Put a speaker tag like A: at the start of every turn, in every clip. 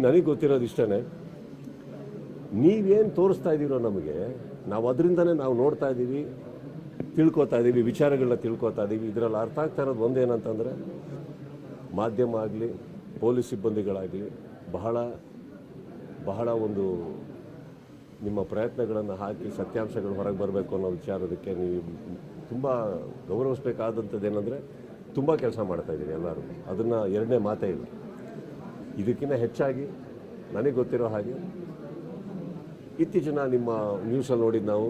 A: ನನಗೆ ಗೊತ್ತಿರೋದು ಇಷ್ಟೇ, ನೀವೇನು ತೋರಿಸ್ತಾ ಇದ್ದೀರೋ ನಮಗೆ, ನಾವು ಅದರಿಂದನೇ ನಾವು ನೋಡ್ತಾ ಇದ್ದೀವಿ, ತಿಳ್ಕೊತಾ ಇದ್ದೀವಿ, ವಿಚಾರಗಳನ್ನ ತಿಳ್ಕೊತಾ ಇದ್ದೀವಿ. ಇದರಲ್ಲಿ ಅರ್ಥ ಆಗ್ತಾ ಇರೋದು ಒಂದೇನಂತಂದರೆ, ಮಾಧ್ಯಮ ಆಗಲಿ ಪೊಲೀಸ್ ಸಿಬ್ಬಂದಿಗಳಾಗಲಿ ಬಹಳ ಒಂದು ನಿಮ್ಮ ಪ್ರಯತ್ನಗಳನ್ನು ಹಾಕಿ ಸತ್ಯಾಂಶಗಳು ಹೊರಗೆ ಬರಬೇಕು ಅನ್ನೋ ವಿಚಾರದಕ್ಕೆ ನೀವು ತುಂಬ ಗೌರವಿಸಬೇಕಾದಂಥದ್ದು ಏನಂದರೆ, ತುಂಬ ಕೆಲಸ ಮಾಡ್ತಾಯಿದ್ದೀರಿ ಎಲ್ಲರೂ. ಅದನ್ನು ಎರಡನೇ ಮಾತೇ ಇಲ್ಲ. ಇದಕ್ಕಿಂತ ಹೆಚ್ಚಾಗಿ ನನಗೆ ಗೊತ್ತಿರೋ ಹಾಗೆ ಇತ್ತೀಚಿನ ನಿಮ್ಮ ನ್ಯೂಸಲ್ಲಿ ನೋಡಿದ್ದು ನಾವು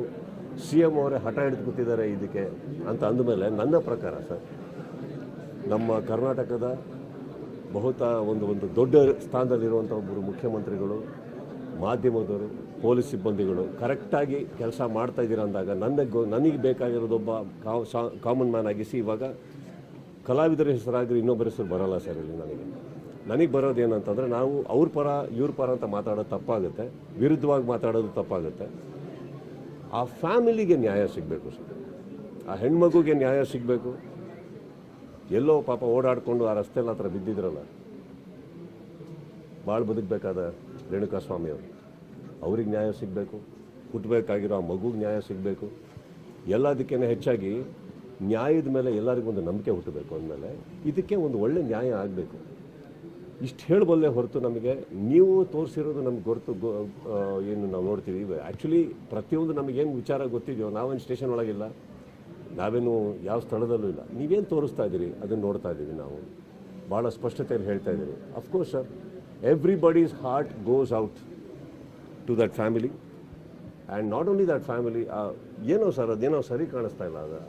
A: CM ಅವರೇ ಹಠ ಹಿಡಿದು ಕೂತಿದ್ದಾರೆ ಇದಕ್ಕೆ ಅಂತ ಅಂದಮೇಲೆ, ನನ್ನ ಪ್ರಕಾರ ಸರ್, ನಮ್ಮ ಕರ್ನಾಟಕದ ಒಂದು ದೊಡ್ಡ ಸ್ಥಾನದಲ್ಲಿರುವಂಥ ಒಬ್ಬರು ಮುಖ್ಯಮಂತ್ರಿಗಳು, ಮಾಧ್ಯಮದವರು, ಪೊಲೀಸ್ ಸಿಬ್ಬಂದಿಗಳು ಕರೆಕ್ಟಾಗಿ ಕೆಲಸ ಮಾಡ್ತಾ ಇದ್ದೀರ ಅಂದಾಗ ನನಗೆ ಬೇಕಾಗಿರೋದೊಬ್ಬ ಕಾಮನ್ ಮ್ಯಾನ್ ಆಗಿಸಿ, ಇವಾಗ ಕಲಾವಿದರ ಹೆಸರಾಗಿ ಇನ್ನೊಬ್ಬರ ಹೆಸರು ಬರೋಲ್ಲ ಸರ್. ಇಲ್ಲಿ ನನಗೆ ಬರೋದು ಏನಂತಂದರೆ, ನಾವು ಅವ್ರ ಪರ ಇವ್ರ ಪರ ಅಂತ ಮಾತಾಡೋದು ತಪ್ಪಾಗುತ್ತೆ, ವಿರುದ್ಧವಾಗಿ ಮಾತಾಡೋದು ತಪ್ಪಾಗುತ್ತೆ. ಆ ಫ್ಯಾಮಿಲಿಗೆ ನ್ಯಾಯ ಸಿಗಬೇಕು ಸರ್, ಆ ಹೆಣ್ಮಗುಗೆ ನ್ಯಾಯ ಸಿಗಬೇಕು. ಎಲ್ಲೋ ಪಾಪ ಓಡಾಡಿಕೊಂಡು ಆ ರಸ್ತೆಲ್ಲ ಹತ್ರ ಬಿದ್ದಿದ್ರಲ್ಲ, ಭಾಳ ಬದುಕಬೇಕಾದ ರೇಣುಕಾಸ್ವಾಮಿ ಅವರು, ಅವ್ರಿಗೆ ನ್ಯಾಯ ಸಿಗಬೇಕು. ಹುಟ್ಟಬೇಕಾಗಿರೋ ಆ ಮಗುಗೆ ನ್ಯಾಯ ಸಿಗಬೇಕು. ಎಲ್ಲದಕ್ಕಿಂತ ಹೆಚ್ಚಾಗಿ ನ್ಯಾಯದ ಮೇಲೆ ಎಲ್ಲರಿಗೂ ಒಂದು ನಂಬಿಕೆ ಹುಟ್ಟಬೇಕು ಅಂದಮೇಲೆ ಇದಕ್ಕೆ ಒಂದು ಒಳ್ಳೆ ನ್ಯಾಯ ಆಗಬೇಕು. ಇಷ್ಟು ಹೇಳಬಲ್ಲೆ ಹೊರತು ನಮಗೆ ನೀವು ತೋರಿಸಿರೋದು ನಮ್ಗೆ ಏನು ನಾವು ನೋಡ್ತೀವಿ. ಆ್ಯಕ್ಚುಲಿ ಪ್ರತಿಯೊಂದು ನಮಗೇನು ವಿಚಾರ ಗೊತ್ತಿದೆಯೋ, ನಾವೇನು ಸ್ಟೇಷನ್ ಒಳಗಿಲ್ಲ, ನಾವೇನು ಯಾವ ಸ್ಥಳದಲ್ಲೂ ಇಲ್ಲ, ನೀವೇನು ತೋರಿಸ್ತಾ ಇದ್ದೀರಿ ಅದನ್ನು ನೋಡ್ತಾ ಇದ್ದೀವಿ. ನಾವು ಭಾಳ ಸ್ಪಷ್ಟತೆಯಲ್ಲಿ ಹೇಳ್ತಾ ಇದ್ದೀವಿ. Of course sir, everybody's heart goes out to that family, and not only that family. ಏನೋ ಸರ್, ಅದೇನೋ ಸರಿ ಕಾಣಿಸ್ತಾ ಇಲ್ಲ.